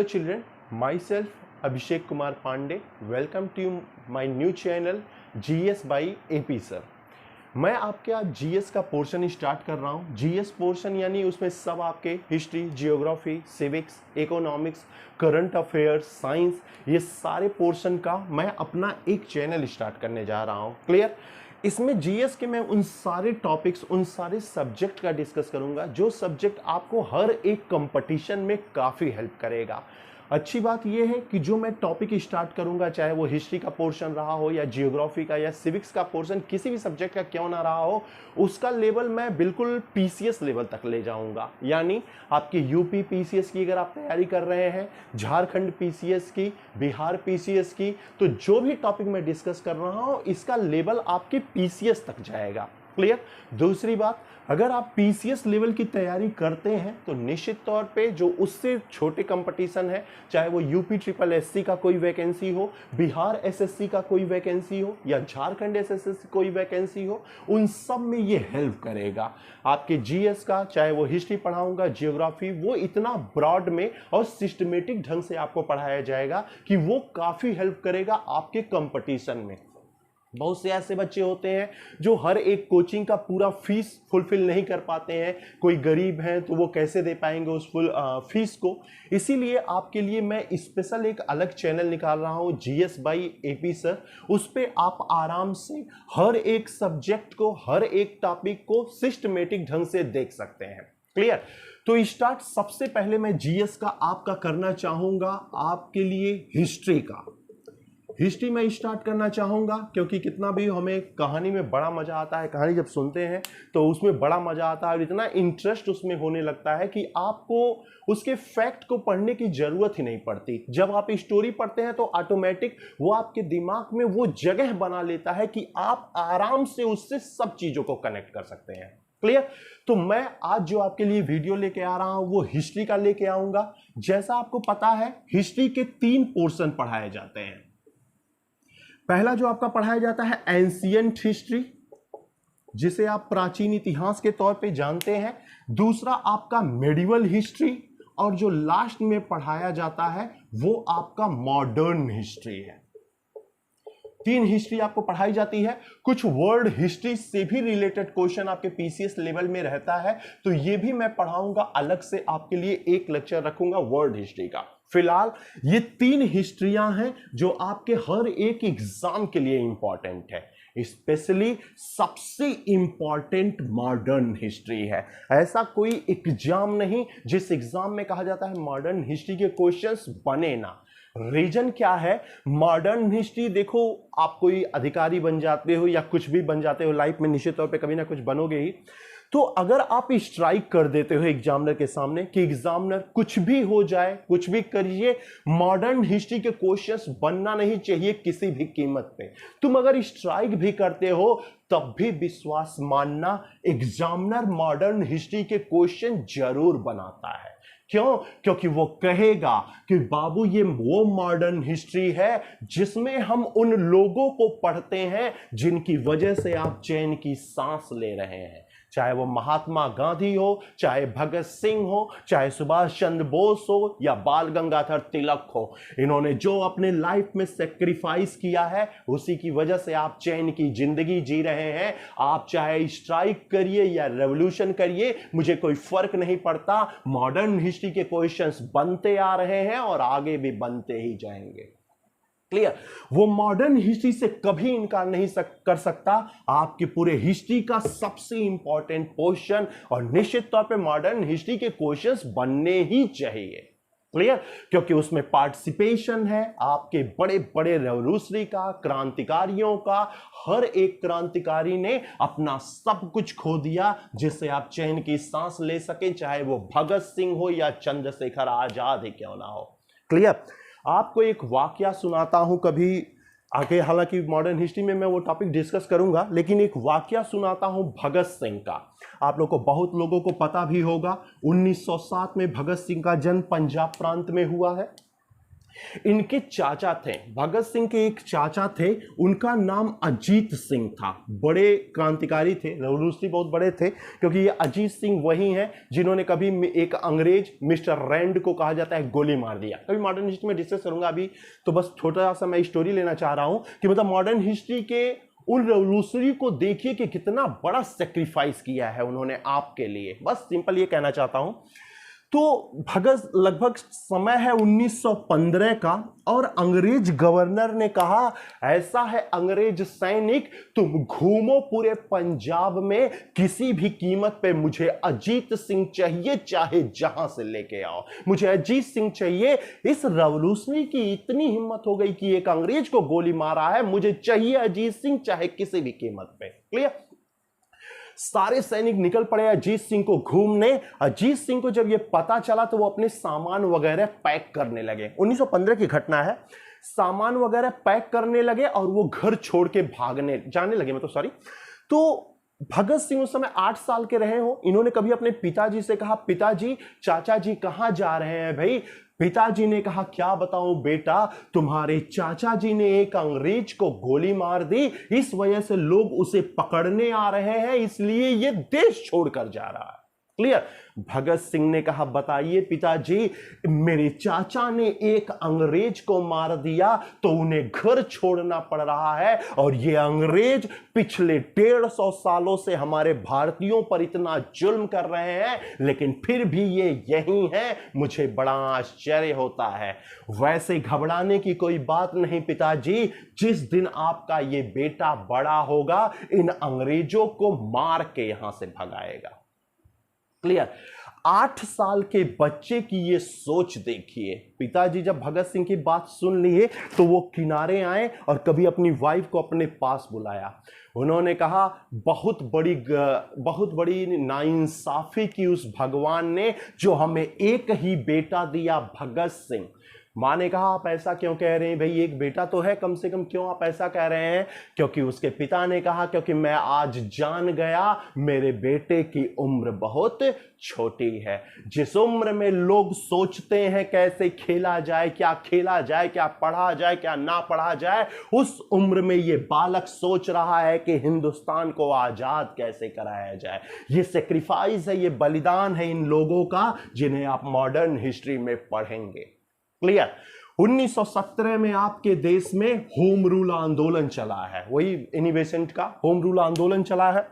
Hello children, myself Abhishek Kumar Pandey. Welcome to my new channel GS by AP Sir. मैं आपके आज GS का portion start कर रहा हूँ। जीएस पोर्शन यानी उसमें सब आपके history, geography, civics, economics, current affairs, science, ये सारे पोर्शन का मैं अपना एक चैनल स्टार्ट करने जा रहा हूँ। क्लियर? इसमें जीएस के मैं उन सारे टॉपिक्स, उन सारे सब्जेक्ट का डिस्कस करूंगा जो सब्जेक्ट आपको हर एक कंपटीशन में काफ़ी हेल्प करेगा। अच्छी बात यह है कि जो मैं टॉपिक स्टार्ट करूंगा, चाहे वो हिस्ट्री का पोर्शन रहा हो या जियोग्राफी का या सिविक्स का पोर्शन, किसी भी सब्जेक्ट का क्यों ना रहा हो, उसका लेवल मैं बिल्कुल पीसीएस लेवल तक ले जाऊंगा। यानी आपकी यूपी पीसीएस की अगर आप तैयारी कर रहे हैं, झारखंड पीसीएस की, बिहार पीसीएस की, तो जो भी टॉपिक मैं डिस्कस कर रहा हूं इसका लेवल आपके पीसीएस तक जाएगा। क्लियर? दूसरी बात, अगर आप पीसीएस लेवल की तैयारी करते हैं तो निश्चित तौर पे जो उससे छोटे कंपटीशन है, चाहे वो यूपी ट्रिपल एससी का कोई वैकेंसी हो, बिहार एसएससी का कोई वैकेंसी हो या झारखंड एसएससी कोई वैकेंसी हो, उन सब में ये हेल्प करेगा। आपके जीएस का, चाहे वो हिस्ट्री पढ़ाऊंगा, जियोग्राफी, वो इतना ब्रॉड में और सिस्टमेटिक ढंग से आपको पढ़ाया जाएगा कि वो काफी हेल्प करेगा आपके कंपटीशन में। बहुत से ऐसे बच्चे होते हैं जो हर एक कोचिंग का पूरा फीस फुलफिल नहीं कर पाते हैं। कोई गरीब हैं तो वो कैसे दे पाएंगे उस फुल फीस को। इसीलिए आपके लिए मैं स्पेशल एक अलग चैनल निकाल रहा हूं, जीएस बाई एपी सर। उस पे आप आराम से हर एक सब्जेक्ट को, हर एक टॉपिक को सिस्टमेटिक ढंग से देख सकते हैं। क्लियर? तो स्टार्ट सबसे पहले मैं जीएस का आपका करना चाहूंगा, आपके लिए हिस्ट्री का। हिस्ट्री में स्टार्ट करना चाहूंगा क्योंकि कितना भी हमें कहानी में बड़ा मजा आता है, कहानी जब सुनते हैं तो उसमें बड़ा मजा आता है और इतना इंटरेस्ट उसमें होने लगता है कि आपको उसके फैक्ट को पढ़ने की जरूरत ही नहीं पड़ती। जब आप स्टोरी पढ़ते हैं तो ऑटोमेटिक वो आपके दिमाग में वो जगह बना लेता है कि आप आराम से उससे सब चीजों को कनेक्ट कर सकते हैं। क्लियर? तो मैं आज जो आपके लिए वीडियो लेके आ रहा हूं वो हिस्ट्री का लेके आऊंगा। जैसा आपको पता है, हिस्ट्री के 3 पोर्शन पढ़ाए जाते हैं। पहला जो आपका पढ़ाया जाता है एंशिएंट हिस्ट्री, जिसे आप प्राचीन इतिहास के तौर पे जानते हैं। दूसरा आपका मेडिवल हिस्ट्री, और जो लास्ट में पढ़ाया जाता है वो आपका मॉडर्न हिस्ट्री है। 3 हिस्ट्री आपको पढ़ाई जाती है। कुछ वर्ल्ड हिस्ट्री से भी रिलेटेड क्वेश्चन आपके पीसीएस लेवल में रहता है, तो ये भी मैं पढ़ाऊंगा। अलग से आपके लिए एक लेक्चर रखूंगा वर्ल्ड हिस्ट्री का। फिलहाल ये 3 हिस्ट्रियां हैं जो आपके हर एक एग्जाम के लिए इंपॉर्टेंट है। स्पेशली सबसे इंपॉर्टेंट मॉडर्न हिस्ट्री है। ऐसा कोई एग्जाम नहीं जिस एग्जाम में कहा जाता है मॉडर्न हिस्ट्री के क्वेश्चंस बने ना। रीजन क्या है? मॉडर्न हिस्ट्री, देखो आप कोई अधिकारी बन जाते हो या कुछ भी बन जाते हो लाइफ में, निश्चित तौर पे कभी ना कुछ बनोगे ही। तो अगर आप स्ट्राइक कर देते हो एग्जामिनर के सामने कि एग्जामिनर कुछ भी हो जाए, कुछ भी करिए, मॉडर्न हिस्ट्री के क्वेश्चंस बनना नहीं चाहिए किसी भी कीमत पे। तुम अगर स्ट्राइक भी करते हो तब भी विश्वास मानना, एग्जामिनर मॉडर्न हिस्ट्री के क्वेश्चन जरूर बनाता है। क्यों? क्योंकि वो कहेगा कि बाबू ये वो मॉडर्न हिस्ट्री है जिसमें हम उन लोगों को पढ़ते हैं जिनकी वजह से आप चैन की सांस ले रहे हैं। चाहे वो महात्मा गांधी हो, चाहे भगत सिंह हो, चाहे सुभाष चंद्र बोस हो या बाल गंगाधर तिलक हो, इन्होंने जो अपने लाइफ में सेक्रीफाइस किया है उसी की वजह से आप चैन की जिंदगी जी रहे हैं। आप चाहे स्ट्राइक करिए या रेवोल्यूशन करिए, मुझे कोई फर्क नहीं पड़ता। मॉडर्न हिस्ट्री के क्वेश्चंस बनते आ रहे हैं और आगे भी बनते ही जाएंगे। क्लियर? वो मॉडर्न हिस्ट्री से कभी इनकार नहीं कर सकता। आपके पूरे हिस्ट्री का सबसे इंपॉर्टेंट पोर्शन, और निश्चित तौर पे मॉडर्न हिस्ट्री के क्वेश्चंस बनने ही चाहिए। क्लियर? क्योंकि उसमें पार्टिसिपेशन है आपके बड़े बड़े रेवोल्यूशनरी का, क्रांतिकारियों का। हर एक क्रांतिकारी ने अपना सब कुछ खो दिया जिससे आप चैन की सांस ले सके, चाहे वो भगत सिंह हो या चंद्रशेखर आजाद ही क्यों ना हो। क्लियर? आपको एक वाकया सुनाता हूं कभी आगे, हालांकि मॉडर्न हिस्ट्री में मैं वो टॉपिक डिस्कस करूंगा, लेकिन एक वाकया सुनाता हूं भगत सिंह का। आप लोगों को, बहुत लोगों को पता भी होगा, 1907 में भगत सिंह का जन्म पंजाब प्रांत में हुआ है। इनके चाचा थे, भगत सिंह के एक चाचा थे, उनका नाम अजीत सिंह था। बड़े क्रांतिकारी थे, रेवोल्यूशनरी बहुत बड़े थे, क्योंकि ये अजीत सिंह वही हैं जिन्होंने कभी एक अंग्रेज मिस्टर रैंड को कहा जाता है गोली मार दिया। कभी मॉडर्न हिस्ट्री में डिस्कस करूंगा, अभी तो बस छोटा सा मैं स्टोरी लेना चाह रहा हूं कि मतलब मॉडर्न हिस्ट्री के उन रेवोल्यूशनरी को देखिए कि कितना बड़ा सेक्रीफाइस किया है उन्होंने आपके लिए। बस सिंपल ये कहना चाहता हूं। तो भगत लगभग समय है 1915 का, और अंग्रेज गवर्नर ने कहा ऐसा है अंग्रेज सैनिक, तुम घूमो पूरे पंजाब में, किसी भी कीमत पे मुझे अजीत सिंह चाहिए, चाहे जहां से लेके आओ, मुझे अजीत सिंह चाहिए। इस रेवोल्यूशनरी की इतनी हिम्मत हो गई कि एक अंग्रेज को गोली मारा है, मुझे चाहिए अजीत सिंह चाहे किसी भी कीमत पे। क्लियर? सारे सैनिक निकल पड़े अजीत सिंह को घूमने। अजीत सिंह को जब यह पता चला तो वो अपने सामान वगैरह पैक करने लगे। 1915 की घटना है। सामान वगैरह पैक करने लगे और वो घर छोड़ के जाने लगे, मतलब सॉरी। तो भगत सिंह उस समय 8 साल के रहे हो। इन्होंने कभी अपने पिताजी से कहा, पिताजी, चाचा जी कहां जा रहे हैं भाई? पिताजी ने कहा, क्या बताऊं बेटा, तुम्हारे चाचा जी ने एक अंग्रेज को गोली मार दी, इस वजह से लोग उसे पकड़ने आ रहे हैं, इसलिए ये देश छोड़कर जा रहा है। क्लियर? भगत सिंह ने कहा, बताइए पिताजी, मेरे चाचा ने एक अंग्रेज को मार दिया तो उन्हें घर छोड़ना पड़ रहा है, और ये अंग्रेज पिछले 150 सालों से हमारे भारतीयों पर इतना जुल्म कर रहे हैं, लेकिन फिर भी ये यही हैं। मुझे बड़ा आश्चर्य होता है। वैसे घबराने की कोई बात नहीं पिताजी, जिस दिन आपका ये बेटा बड़ा होगा, इन अंग्रेजों को मार के यहां से भगाएगा। क्लियर? 8 साल के बच्चे की ये सोच देखिए। पिताजी जब भगत सिंह की बात सुन लिए तो वो किनारे आए और कभी अपनी वाइफ को अपने पास बुलाया। उन्होंने कहा, बहुत बड़ी नाइंसाफी की उस भगवान ने, जो हमें एक ही बेटा दिया, भगत सिंह। मां ने कहा, आप ऐसा क्यों कह रहे हैं भाई, एक बेटा तो है कम से कम, क्यों आप ऐसा कह रहे हैं? क्योंकि उसके पिता ने कहा, क्योंकि मैं आज जान गया मेरे बेटे की उम्र बहुत छोटी है। जिस उम्र में लोग सोचते हैं कैसे खेला जाए, क्या खेला जाए, क्या पढ़ा जाए, क्या ना पढ़ा जाए, उस उम्र में ये बालक सोच रहा है कि हिंदुस्तान को आजाद कैसे कराया जाए। ये सेक्रीफाइस है, ये बलिदान है इन लोगों का, जिन्हें आप मॉडर्न हिस्ट्री में पढ़ेंगे। क्लियर? 1917 में आपके देश में होम रूल आंदोलन चला है, वही इनिवेसेंट का होम रूल आंदोलन चला है,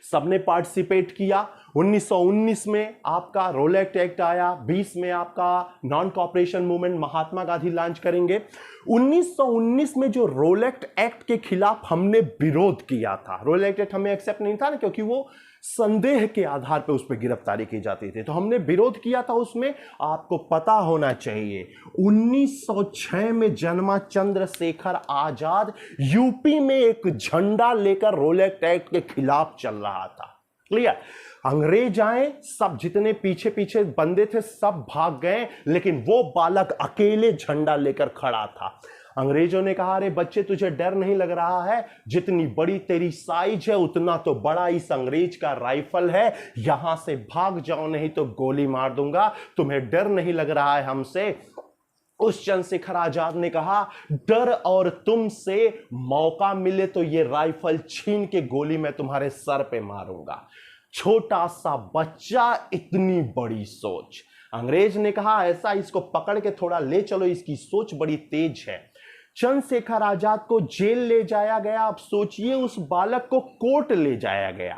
सबने पार्टिसिपेट किया। 1919 में आपका रोलेट एक्ट आया, 20 में आपका non cooperation movement Mahatma Gandhi launch करेंगे। 1919 में जो रोलेट एक्ट के खिलाफ हमने विरोध किया था, रोलेट एक्ट हमें एक्सेप्ट नहीं था ना, क्योंकि वो संदेह के आधार पर उस पर गिरफ्तारी की जाती थी, तो हमने विरोध किया था उसमें। आपको पता होना चाहिए 1906 में जन्मा चंद्रशेखर आजाद यूपी में एक झंडा लेकर रोलेट एक्ट के खिलाफ चल रहा था। क्लियर? अंग्रेज आए, सब जितने पीछे पीछे बंदे थे सब भाग गए, लेकिन वो बालक अकेले झंडा लेकर खड़ा था। अंग्रेजों ने कहा, अरे बच्चे, तुझे डर नहीं लग रहा है? जितनी बड़ी तेरी साइज है उतना तो बड़ा इस अंग्रेज का राइफल है, यहां से भाग जाओ नहीं तो गोली मार दूंगा। तुम्हें डर नहीं लग रहा है हमसे? उस चंद्रशेखर आजाद ने कहा, डर और तुमसे मौका मिले तो ये राइफल छीन के गोली मैं तुम्हारे सर पे मारूंगा। छोटा सा बच्चा, इतनी बड़ी सोच। अंग्रेज ने कहा, ऐसा इसको पकड़ के थोड़ा ले चलो, इसकी सोच बड़ी तेज है। चंद्रशेखर आजाद को जेल ले जाया गया। अब सोचिए, उस बालक को कोर्ट ले जाया गया।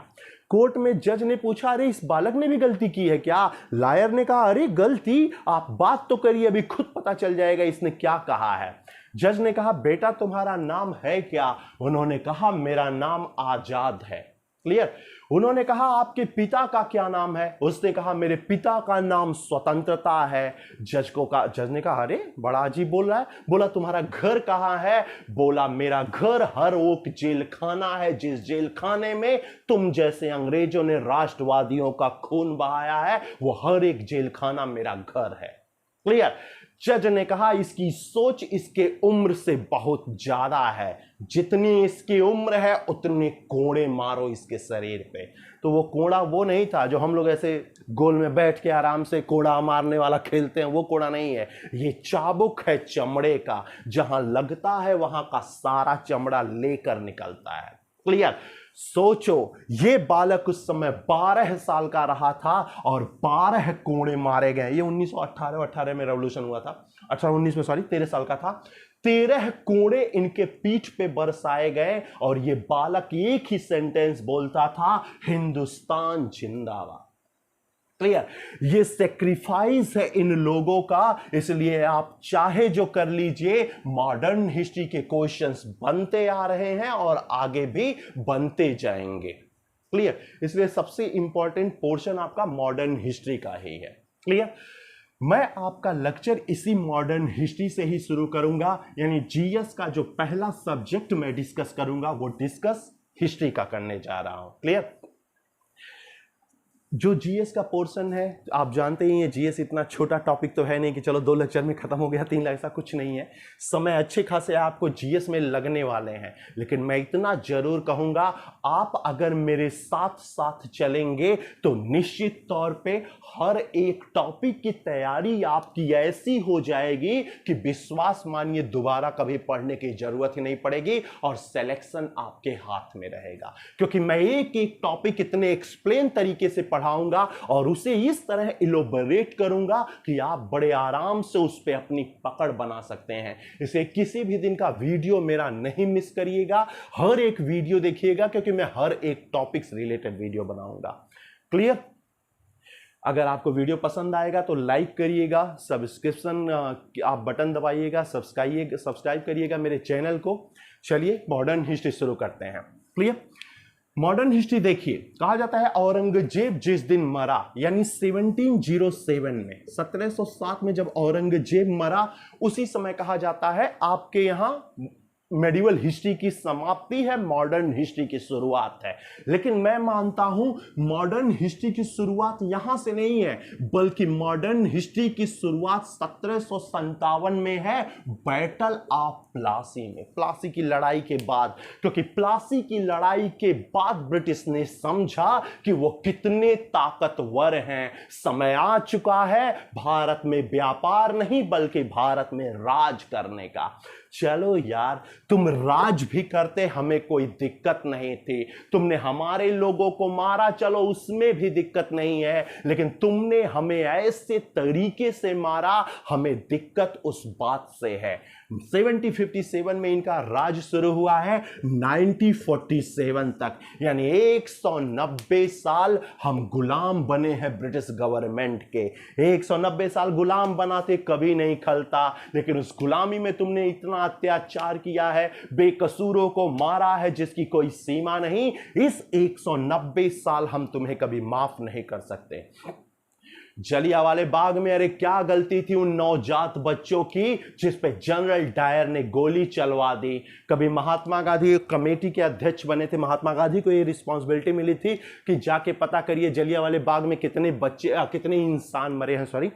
कोर्ट में जज ने पूछा, अरे इस बालक ने भी गलती की है क्या? लायर ने कहा, अरे गलती, आप बात तो करिए, अभी खुद पता चल जाएगा इसने क्या कहा है। जज ने कहा, बेटा तुम्हारा नाम है क्या? उन्होंने कहा, मेरा नाम आजाद है। क्लियर? उन्होंने कहा, आपके पिता का क्या नाम है? उसने कहा, मेरे पिता का नाम स्वतंत्रता है। जज ने कहा, अरे बड़ा अजीब बोल रहा है। बोला, तुम्हारा घर कहां है? बोला, मेरा घर हर ओक जेल खाना है, जिस जेल खाने में तुम जैसे अंग्रेजों ने राष्ट्रवादियों का खून बहाया है, वो हर एक जेल खाना मेरा घर है। क्लियर? जज ने कहा इसकी सोच इसके उम्र से बहुत ज्यादा है, जितनी इसकी उम्र है उतने कोड़े मारो इसके शरीर पे। तो वो कोड़ा वो नहीं था जो हम लोग ऐसे गोल में बैठ के आराम से कोड़ा मारने वाला खेलते हैं, वो कोड़ा नहीं है, ये चाबुक है चमड़े का, जहां लगता है वहां का सारा चमड़ा लेकर निकलता है। क्लियर? सोचो, ये बालक उस समय 12 साल का रहा था और 12 कोड़े मारे गए। ये 1918 में रेवोल्यूशन हुआ था, 1819 में, सॉरी 13 साल का था। 13 कोड़े इनके पीठ पे बरसाए गए और ये बालक एक ही सेंटेंस बोलता था, हिंदुस्तान जिंदाबाद। क्लियर? ये सेक्रीफाइस है इन लोगों का, इसलिए आप चाहे जो कर लीजिए, मॉडर्न हिस्ट्री के क्वेश्चंस बनते आ रहे हैं और आगे भी बनते जाएंगे। क्लियर? इसलिए सबसे इंपॉर्टेंट पोर्शन आपका मॉडर्न हिस्ट्री का ही है। क्लियर? मैं आपका लेक्चर इसी मॉडर्न हिस्ट्री से ही शुरू करूंगा, यानी जीएस का जो पहला सब्जेक्ट मैं डिस्कस करूंगा वो डिस्कस हिस्ट्री का करने जा रहा हूं। क्लियर? जो जीएस का पोर्शन है, आप जानते ही हैं जीएस इतना छोटा टॉपिक तो है नहीं कि चलो 2 लेक्चर में खत्म हो गया, 3 लेक्चर, ऐसा कुछ नहीं है। समय अच्छे खासे आपको जीएस में लगने वाले हैं, लेकिन मैं इतना जरूर कहूंगा, आप अगर मेरे साथ साथ चलेंगे तो निश्चित तौर पे हर एक टॉपिक की तैयारी आपकी ऐसी हो जाएगी कि विश्वास मानिए दोबारा कभी पढ़ने की जरूरत ही नहीं पड़ेगी और सिलेक्शन आपके हाथ में रहेगा, क्योंकि मैं एक एक टॉपिक इतने एक्सप्लेन तरीके से पढ़ाऊंगा और उसे इस तरह इलोबरेट करूंगा कि आप बड़े आराम से उस पर अपनी पकड़ बना सकते हैं। इसे किसी भी दिन का वीडियो मेरा नहीं मिस करिएगा, हर एक वीडियो देखिएगा, क्योंकि मैं हर एक टॉपिक से रिलेटेड वीडियो बनाऊंगा। क्लियर? अगर आपको वीडियो पसंद आएगा तो लाइक करिएगा, सब्सक्रिप्शन आप बटन दबाइएगा, सब्सक्राइब करिएगा मेरे चैनल को। चलिए मॉडर्न हिस्ट्री शुरू करते हैं। क्लियर? मॉडर्न हिस्ट्री देखिए, कहा जाता है औरंगजेब जिस दिन मरा, यानी 1707 में, 1707 में जब औरंगजेब मरा, उसी समय कहा जाता है आपके यहां मेडिवल हिस्ट्री की समाप्ति है, मॉडर्न हिस्ट्री की शुरुआत है। लेकिन मैं मानता हूं मॉडर्न हिस्ट्री की शुरुआत यहां से नहीं है, बल्कि मॉडर्न हिस्ट्री की शुरुआत 1757 में है, बैटल ऑफ प्लासी में, प्लासी की लड़ाई के बाद। क्योंकि प्लासी की लड़ाई के बाद ब्रिटिश ने समझा कि वो कितने ताकतवर हैं, समय आ चुका है भारत में व्यापार नहीं बल्कि भारत में राज करने का। चलो यार, तुम राज भी करते, हमें कोई दिक्कत नहीं थी, तुमने हमारे लोगों को मारा, चलो उसमें भी दिक्कत नहीं है, लेकिन तुमने हमें ऐसे तरीके से मारा, हमें दिक्कत उस बात से है। 1757 में इनका राज शुरू हुआ है, 1947 तक, यानी 190 साल हम गुलाम बने हैं ब्रिटिश गवर्नमेंट के। 190 साल गुलाम बनाते कभी नहीं खलता, लेकिन उस गुलामी में तुमने इतना अत्याचार किया है, बेकसूरों को मारा है जिसकी कोई सीमा नहीं। इस 190 साल हम तुम्हें कभी माफ नहीं कर सकते। जलियांवाले बाग में अरे क्या गलती थी उन नवजात बच्चों की जिस पे जनरल डायर ने गोली चलवा दी। कभी महात्मा गांधी कमेटी के अध्यक्ष बने थे, महात्मा गांधी को ये रिस्पॉन्सिबिलिटी मिली थी कि जाके पता करिए जलियांवाले बाग में कितने बच्चे, कितने इंसान मरे हैं। सॉरी,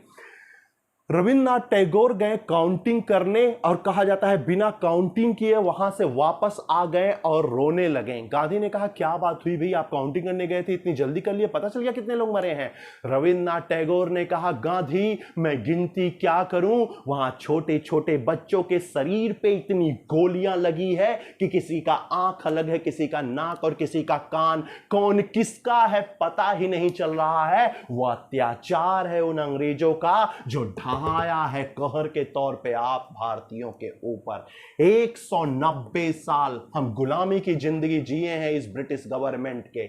रविन्द्रनाथ टैगोर गए काउंटिंग करने और कहा जाता है बिना काउंटिंग किए वहां से वापस आ गए और रोने लगे। गांधी ने कहा क्या बात हुई भाई, आप काउंटिंग करने गए थे, इतनी जल्दी कर लिए, पता चल गया कितने लोग मरे हैं। रविन्द्रनाथ टैगोर ने कहा गांधी मैं गिनती क्या करूं, वहां छोटे छोटे बच्चों के शरीर पे इतनी गोलियां लगी है कि किसी का आंख अलग है, किसी का नाक और किसी का कान, कौन किसका है पता ही नहीं चल रहा है। वह अत्याचार है उन अंग्रेजों का जो आया है कहर के तौर पे आप भारतीयों के ऊपर। 190 साल हम गुलामी की जिंदगी जिए हैं इस ब्रिटिश गवर्नमेंट के।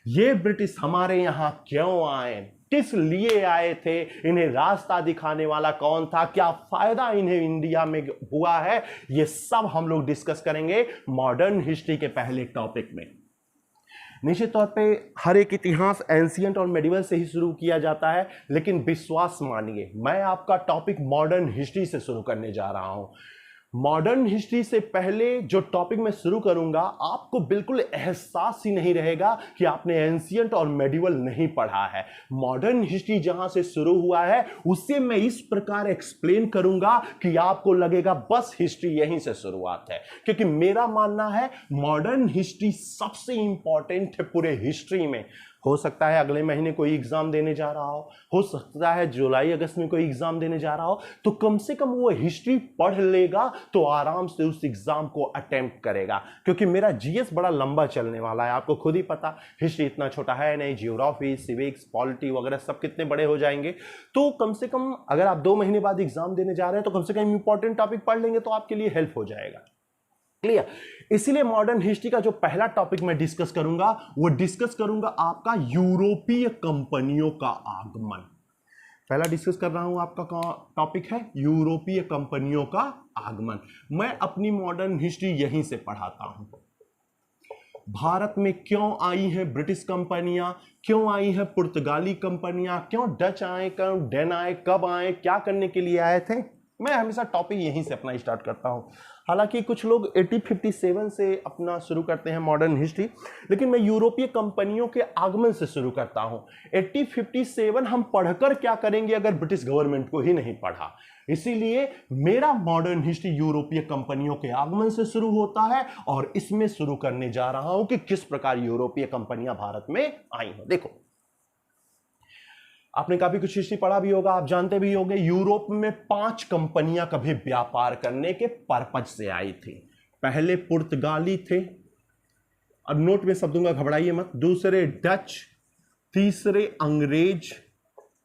ये ब्रिटिश हमारे यहां क्यों आए, किस लिए आए थे, इन्हें रास्ता दिखाने वाला कौन था, क्या फायदा इन्हें इंडिया में हुआ है, ये सब हम लोग डिस्कस करेंगे मॉडर्न हिस्ट्री के पहले टॉपिक में। निश्चित तौर पे हर एक इतिहास एंशिएंट और मेडिवल से ही शुरू किया जाता है, लेकिन विश्वास मानिए मैं आपका टॉपिक मॉडर्न हिस्ट्री से शुरू करने जा रहा हूं। मॉडर्न हिस्ट्री से पहले जो टॉपिक मैं शुरू करूंगा, आपको बिल्कुल एहसास ही नहीं रहेगा कि आपने एंशियंट और मेडिवल नहीं पढ़ा है। मॉडर्न हिस्ट्री जहां से शुरू हुआ है उसे मैं इस प्रकार एक्सप्लेन करूंगा कि आपको लगेगा बस हिस्ट्री यहीं से शुरुआत है, क्योंकि मेरा मानना है मॉडर्न हिस्ट्री सबसे इंपॉर्टेंट है पूरे हिस्ट्री में। हो सकता है अगले महीने कोई एग्जाम देने जा रहा हो सकता है जुलाई अगस्त में कोई एग्जाम देने जा रहा हो, तो कम से कम वो हिस्ट्री पढ़ लेगा तो आराम से उस एग्जाम को अटेम्प्ट करेगा। क्योंकि मेरा जीएस बड़ा लंबा चलने वाला है, आपको खुद ही पता, हिस्ट्री इतना छोटा है नहीं, जियोग्राफी, सिविक्स, पॉलिटी वगैरह सब कितने बड़े हो जाएंगे। तो कम से कम अगर आप 2 महीने बाद एग्जाम देने जा रहे हैं तो कम से कम इंपॉर्टेंट टॉपिक पढ़ लेंगे तो आपके लिए हेल्प हो जाएगा। क्लियर? इसीलिए मॉडर्न हिस्ट्री का जो पहला टॉपिक मैं डिस्कस करूंगा वो डिस्कस करूंगा आपका यूरोपीय कंपनियों का आगमन। पहला डिस्कस कर रहा हूं आपका टॉपिक है यूरोपीय कंपनियों का आगमन। मैं अपनी मॉडर्न हिस्ट्री यहीं से पढ़ाता हूं। भारत में क्यों आई है ब्रिटिश कंपनियां, क्यों आई है पुर्तगाली कंपनियां, क्यों डच आए, क्यों डेन आए, कब आए, क्या करने के लिए आए थे, मैं हमेशा टॉपिक यहीं से अपना स्टार्ट करता हूं। हालांकि कुछ लोग 1857 से अपना शुरू करते हैं मॉडर्न हिस्ट्री, लेकिन मैं यूरोपीय कंपनियों के आगमन से शुरू करता हूं। 1857 हम पढ़कर क्या करेंगे अगर ब्रिटिश गवर्नमेंट को ही नहीं पढ़ा। इसीलिए मेरा मॉडर्न हिस्ट्री यूरोपीय कंपनियों के आगमन से शुरू होता है और इसमें शुरू करने जा रहा हूं कि किस प्रकार यूरोपीय कंपनियां भारत में आई हैं। देखो, आपने काफी कुछ हिस्ट्री पढ़ा भी होगा, आप जानते भी होंगे यूरोप में 5 कंपनियां कभी व्यापार करने के पर्पज से आई थी। पहले पुर्तगाली थे, अब नोट में सब दूंगा, घबराइए मत। दूसरे डच, तीसरे अंग्रेज,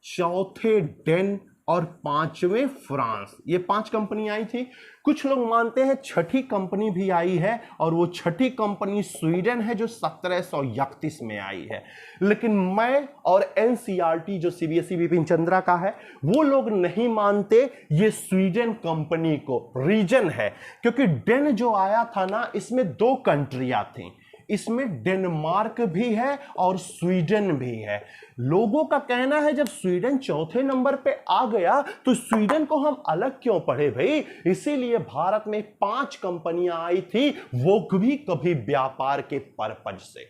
चौथे डेन और 5वें फ्रांस। ये 5 कंपनी आई थी। कुछ लोग मानते हैं छठी कंपनी भी आई है और वो छठी कंपनी स्वीडन है जो 1731 में आई है। लेकिन मैं और एनसीईआरटी जो सीबीएसई विपिन चंद्रा का है वो लोग नहीं मानते ये स्वीडन कंपनी को। रीजन है क्योंकि डेन जो आया था ना, इसमें 2 कंट्रियां थी, इसमें डेनमार्क भी है और स्वीडन भी है। लोगों का कहना है जब स्वीडन चौथे नंबर पे आ गया तो स्वीडन को हम अलग क्यों पढ़े भाई। इसीलिए भारत में 5 कंपनियां आई थी, वो भी कभी व्यापार के पर्पज से।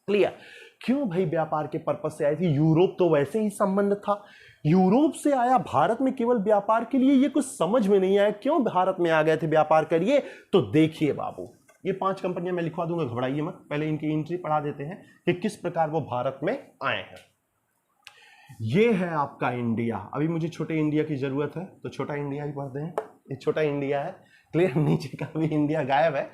क्लियर? क्यों भाई व्यापार के पर्पज से आई थी? यूरोप तो वैसे ही संबंध था, यूरोप से आया भारत में केवल व्यापार के लिए, ये कुछ समझ में नहीं आया क्यों भारत में आ गए थे व्यापार करिए। तो देखिए बाबू, ये 5 कंपनियां मैं लिखवा दूंगा, घबराइए मत। पहले इनकी एंट्री पढ़ा देते हैं कि किस प्रकार वो भारत में आए हैं। ये है आपका इंडिया। अभी मुझे छोटे इंडिया की जरूरत है तो छोटा इंडिया ही पढ़ते हैं। ये छोटा इंडिया है, क्लियर? नीचे का भी इंडिया गायब है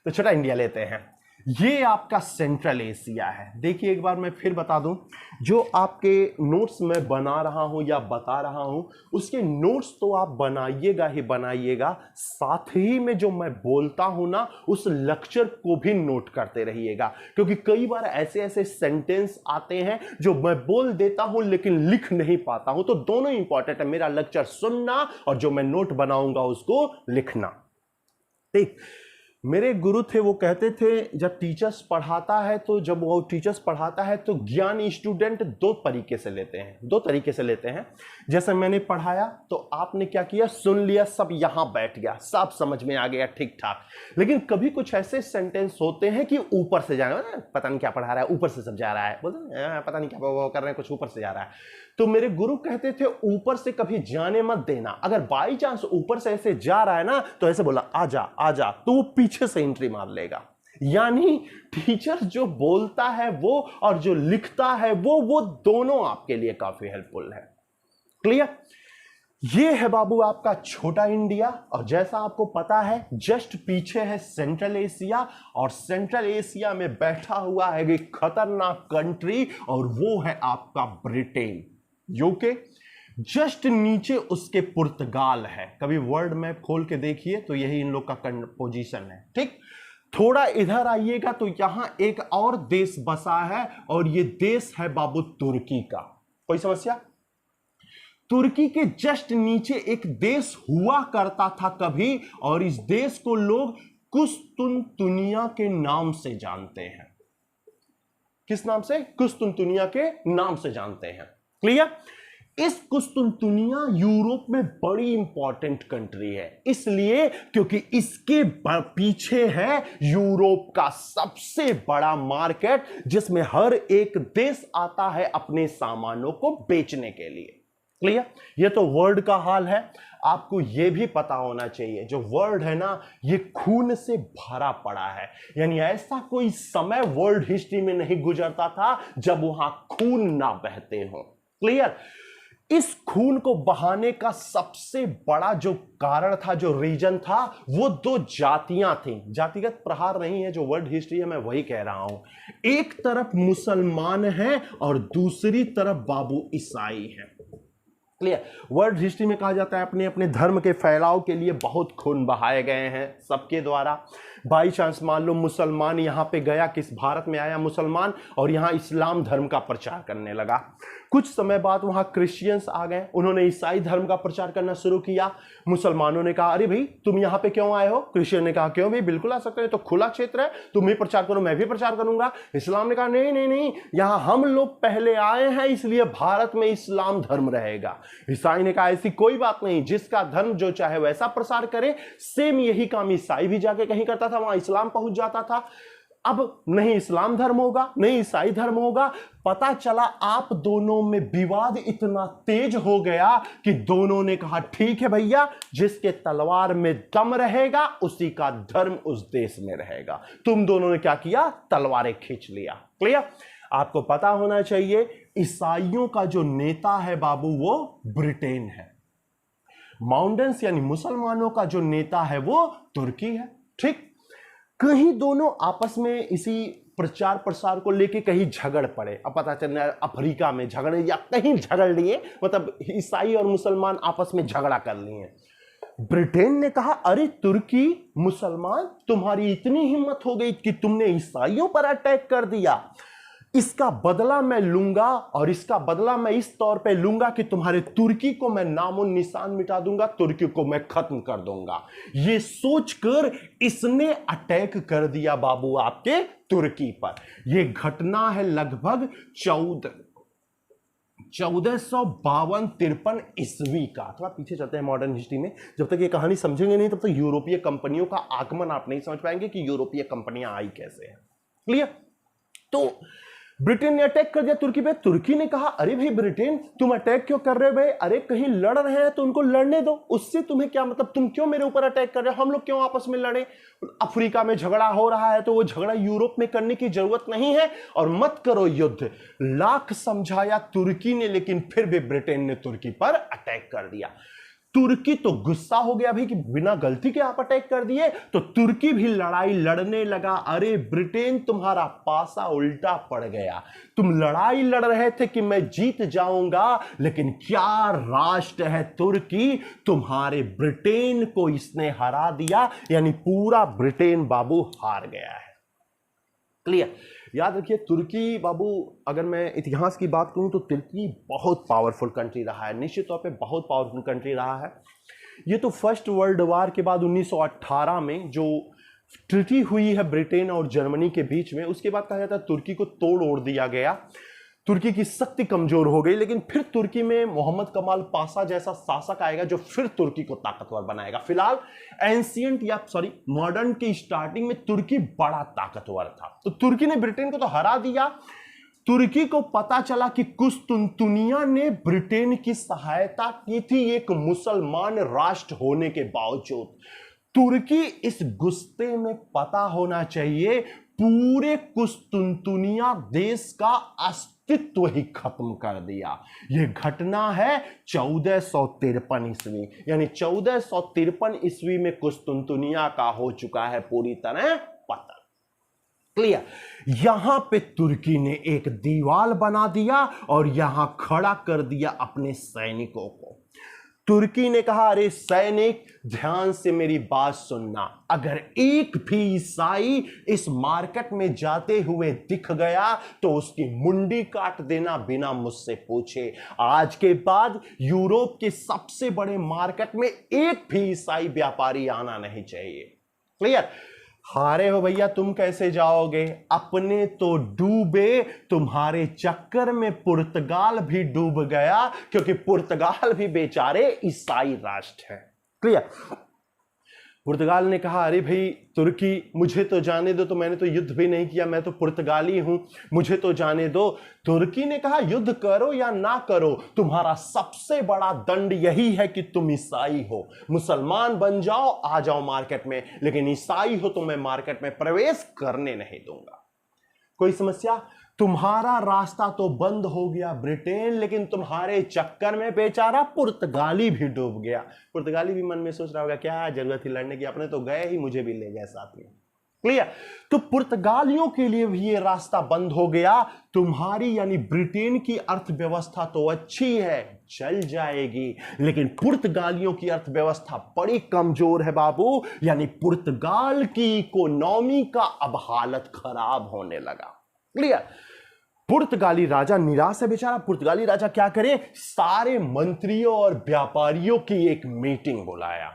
तो छोटा इंडिया लेते हैं। ये आपका सेंट्रल एशिया है। देखिए एक बार मैं फिर बता दूं, जो आपके नोट्स में बना रहा हूं या बता रहा हूं उसके नोट्स तो आप बनाइएगा ही बनाइएगा, साथ ही में जो मैं बोलता हूं ना उस लेक्चर को भी नोट करते रहिएगा। क्योंकि कई बार ऐसे ऐसे सेंटेंस आते हैं जो मैं बोल देता हूं लेकिन लिख नहीं पाता हूं, तो दोनों इंपॉर्टेंट है, मेरा लेक्चर सुनना और जो मैं नोट बनाऊंगा उसको लिखना। ठीक? मेरे गुरु थे, वो कहते थे जब टीचर्स पढ़ाता है तो जब वो टीचर्स पढ़ाता है तो ज्ञान स्टूडेंट 2 तरीके से लेते हैं, 2 तरीके से लेते हैं। जैसे मैंने पढ़ाया तो आपने क्या किया, सुन लिया, सब यहां बैठ गया, सब समझ में आ गया ठीक ठाक। लेकिन कभी कुछ ऐसे सेंटेंस होते हैं कि ऊपर से जा रहा है, पता नहीं क्या पढ़ा रहा है, ऊपर से सब जा रहा है, बोलते हैं पता नहीं क्या वो कर रहे हैं, कुछ ऊपर से जा रहा है। तो मेरे गुरु कहते थे ऊपर से कभी जाने मत देना। अगर बाई चांस ऊपर से ऐसे जा रहा है ना तो ऐसे बोला आजा आजा, तो वो पीछे से एंट्री मार लेगा। यानी टीचर जो बोलता है वो और जो लिखता है वो दोनों आपके लिए काफी हेल्पफुल है। क्लियर? ये है बाबू आपका छोटा इंडिया, और जैसा आपको पता है जस्ट पीछे है सेंट्रल एशिया, और सेंट्रल एशिया में बैठा हुआ है एक खतरनाक कंट्री और वो है आपका ब्रिटेन, यूके। जस्ट नीचे उसके पुर्तगाल है। कभी वर्ल्ड मैप खोल के देखिए तो यही इन लोग का पोजीशन है। ठीक? थोड़ा इधर आइएगा तो यहां एक और देश बसा है और ये देश है बाबू तुर्की का। कोई समस्या? तुर्की के जस्ट नीचे एक देश हुआ करता था कभी, और इस देश को लोग कुस्तुनतुनिया के नाम से जानते हैं। किस नाम से? कुस्तुनतुनिया के नाम से जानते हैं। क्लियर? इस कुस्तुनतुनिया यूरोप में बड़ी इंपॉर्टेंट कंट्री है, इसलिए क्योंकि इसके पीछे है यूरोप का सबसे बड़ा मार्केट, जिसमें हर एक देश आता है अपने सामानों को बेचने के लिए। क्लियर? ये तो वर्ल्ड का हाल है। आपको ये भी पता होना चाहिए, जो वर्ल्ड है ना, ये खून से भरा पड़ा है। यानी ऐसा कोई समय वर्ल्ड हिस्ट्री में नहीं गुजरता था जब वहां खून ना बहते हो। क्लियर? इस खून को बहाने का सबसे बड़ा जो कारण था, जो रीजन था, वो दो जातियां थी। जातिगत प्रहार नहीं है, जो वर्ल्ड हिस्ट्री है मैं वही कह रहा हूं। एक तरफ मुसलमान हैं और दूसरी तरफ बाबू ईसाई हैं। क्लियर? वर्ल्ड हिस्ट्री में कहा जाता है अपने अपने धर्म के फैलाव के लिए बहुत खून बहाए गए हैं सबके द्वारा। बाई चांस मान लो मुसलमान यहां पे गया, किस भारत में आया मुसलमान और यहां इस्लाम धर्म का प्रचार करने लगा। कुछ समय बाद वहां क्रिश्चियंस आ गए, उन्होंने ईसाई धर्म का प्रचार करना शुरू किया। मुसलमानों ने कहा अरे भाई तुम यहां पे क्यों आए हो? क्रिश्चियन ने कहा क्यों भाई, बिल्कुल आ सकते हैं, तो खुला क्षेत्र है, तुम भी प्रचार करो, मैं भी प्रचार करूंगा। इस्लाम ने कहा नहीं नहीं नहीं, यहां हम लोग पहले आए हैं, इसलिए भारत में इस्लाम धर्म रहेगा। ईसाई ने कहा ऐसी कोई बात नहीं, जिसका धर्म जो चाहे वैसा प्रसार करे। सेम यही काम ईसाई भी जाके कहीं करता था, वहां इस्लाम पहुंच जाता था। अब नहीं इस्लाम धर्म होगा, नहीं ईसाई धर्म होगा। पता चला आप दोनों में विवाद इतना तेज हो गया कि दोनों ने कहा ठीक है भैया, जिसके तलवार में दम रहेगा उसी का धर्म उस देश में रहेगा। तुम दोनों ने क्या किया? तलवारें खींच लिया। क्लियर? आपको पता होना चाहिए ईसाइयों का जो नेता है बाबू, वो ब्रिटेन है। माउंटेन्स यानी मुसलमानों का जो नेता है वो तुर्की है। ठीक? कहीं दोनों आपस में इसी प्रचार प्रसार को लेके कहीं झगड़ पड़े। अब पता चल अफ्रीका में झगड़े या कहीं झगड़ लिए, मतलब ईसाई और मुसलमान आपस में झगड़ा कर लिए। ब्रिटेन ने कहा अरे तुर्की मुसलमान, तुम्हारी इतनी हिम्मत हो गई कि तुमने ईसाइयों पर अटैक कर दिया, इसका बदला मैं लूंगा, और इसका बदला मैं इस तौर पे लूंगा कि तुम्हारे तुर्की को मैं नामो निशान मिटा दूंगा, तुर्की को मैं खत्म कर दूंगा। ये सोचकर इसने अटैक कर दिया बाबू आपके तुर्की पर। यह घटना है लगभग 1452-53 ईस्वी का। थोड़ा पीछे चलते हैं मॉडर्न हिस्ट्री में, जब तक ये कहानी समझेंगे नहीं तब तक यूरोपीय कंपनियों का आगमन आप नहीं समझ पाएंगे कि यूरोपीय कंपनियां आई कैसे हैं। क्लियर? तो ब्रिटेन ने अटैक कर दिया तुर्की पे। तुर्की ने कहा अरे भाई ब्रिटेन, तुम अटैक क्यों कर रहे हो भाई? अरे कहीं लड़ रहे हैं तो उनको लड़ने दो, उससे तुम्हें क्या मतलब, तुम क्यों मेरे ऊपर अटैक कर रहे हो? हम लोग क्यों आपस में लड़े? अफ्रीका में झगड़ा हो रहा है तो वो झगड़ा यूरोप में करने की जरूरत नहीं है, और मत करो युद्ध। लाख समझाया तुर्की ने, लेकिन फिर भी ब्रिटेन ने तुर्की पर अटैक कर दिया। तुर्की तो गुस्सा हो गया भाई कि बिना गलती के आप अटैक कर दिए, तो तुर्की भी लड़ाई लड़ने लगा। अरे ब्रिटेन, तुम्हारा पासा उल्टा पड़ गया, तुम लड़ाई लड़ रहे थे कि मैं जीत जाऊंगा, लेकिन क्या राष्ट्र है तुर्की, तुम्हारे ब्रिटेन को इसने हरा दिया, यानी पूरा ब्रिटेन बाबू हार गया है। क्लियर? याद रखिए तुर्की बाबू, अगर मैं इतिहास की बात करूं तो तुर्की बहुत पावरफुल कंट्री रहा है, निश्चित तौर पे बहुत पावरफुल कंट्री रहा है। ये तो फर्स्ट वर्ल्ड वॉर के बाद 1918 में जो ट्रीटी हुई है ब्रिटेन और जर्मनी के बीच में, उसके बाद कहा जाता है तुर्की को तोड़ ओड़ दिया गया, तुर्की की शक्ति कमजोर हो गई। लेकिन फिर तुर्की में मोहम्मद कमाल पाशा जैसा शासक आएगा जो फिर तुर्की को ताकतवर बनाएगा। फिलहाल एंशियंट या सॉरी मॉडर्न की स्टार्टिंग में तुर्की बड़ा ताकतवर था, तो तुर्की ने ब्रिटेन को तो हरा दिया। तुर्की को पता चला कि कुस्तुनतुनिया ने ब्रिटेन की सहायता की थी एक मुसलमान राष्ट्र होने के बावजूद। तुर्की इस गुस्से में, पता होना चाहिए, पूरे कुस्तुनतुनिया देश का अस्तित्व ही खत्म कर दिया। यह घटना है 1453 ईस्वी, यानी 1453 ईस्वी में कुस्तुनतुनिया का हो चुका है पूरी तरह पतन। क्लियर? यहां पे तुर्की ने एक दीवार बना दिया और यहां खड़ा कर दिया अपने सैनिकों को। तुर्की ने कहा अरे सैनिक, ध्यान से मेरी बात सुनना, अगर एक भी ईसाई इस मार्केट में जाते हुए दिख गया तो उसकी मुंडी काट देना बिना मुझसे पूछे। आज के बाद यूरोप के सबसे बड़े मार्केट में एक भी ईसाई व्यापारी आना नहीं चाहिए। क्लियर? हारे हो भैया, तुम कैसे जाओगे, अपने तो डूबे, तुम्हारे चक्कर में पुर्तगाल भी डूब गया, क्योंकि पुर्तगाल भी बेचारे ईसाई राष्ट्र है। क्लियर। पुर्तगाल ने कहा अरे भाई तुर्की, मुझे तो जाने दो, तो मैंने तो युद्ध भी नहीं किया, मैं तो पुर्तगाली हूं, मुझे तो जाने दो। तुर्की ने कहा युद्ध करो या ना करो, तुम्हारा सबसे बड़ा दंड यही है कि तुम ईसाई हो, मुसलमान बन जाओ, आ जाओ मार्केट में, लेकिन ईसाई हो तो मैं मार्केट में प्रवेश करने नहीं दूंगा। कोई समस्या? तुम्हारा रास्ता तो बंद हो गया ब्रिटेन, लेकिन तुम्हारे चक्कर में बेचारा पुर्तगाली भी डूब गया। पुर्तगाली भी मन में सोच रहा होगा क्या जरूरत थी लड़ने की, अपने तो गए ही, मुझे भी ले गए साथ में। क्लियर। तो पुर्तगालियों के लिए भी ये रास्ता बंद हो गया। तुम्हारी यानी ब्रिटेन की अर्थव्यवस्था तो अच्छी है, चल जाएगी, लेकिन पुर्तगालियों की अर्थव्यवस्था बड़ी कमजोर है बाबू, यानी पुर्तगाल की इकोनॉमी का अब हालत खराब होने लगा। क्लियर। पुर्तगाली राजा निराश है बेचारा। पुर्तगाली राजा क्या करे, सारे मंत्रियों और व्यापारियों की एक मीटिंग बुलाया।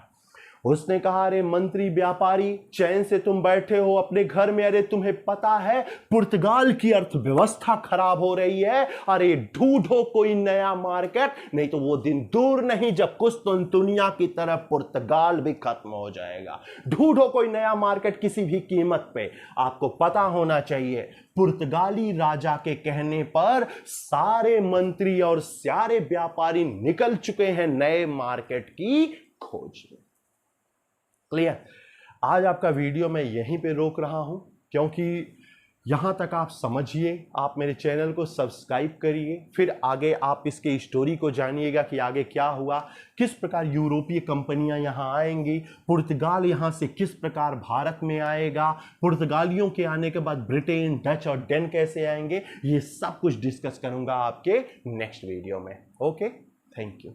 उसने कहा अरे मंत्री व्यापारी, चैन से तुम बैठे हो अपने घर में, अरे तुम्हें पता है पुर्तगाल की अर्थव्यवस्था खराब हो रही है, अरे ढूंढो कोई नया मार्केट, नहीं तो वो दिन दूर नहीं जब कुस्तुनतुनिया की तरफ पुर्तगाल भी खत्म हो जाएगा। ढूंढो कोई नया मार्केट किसी भी कीमत पे। आपको पता होना चाहिए पुर्तगाली राजा के कहने पर सारे मंत्री और सारे व्यापारी निकल चुके हैं नए मार्केट की खोज में। क्लियर। आज आपका वीडियो मैं यहीं पे रोक रहा हूं, क्योंकि यहां तक आप समझिए, आप मेरे चैनल को सब्सक्राइब करिए, फिर आगे आप इसके स्टोरी को जानिएगा कि आगे क्या हुआ, किस प्रकार यूरोपीय कंपनियां यहां आएंगी, पुर्तगाल यहां से किस प्रकार भारत में आएगा, पुर्तगालियों के आने के बाद ब्रिटेन, डच और डेन कैसे आएंगे, ये सब कुछ डिस्कस करूंगा आपके नेक्स्ट वीडियो में। Okay, thank you.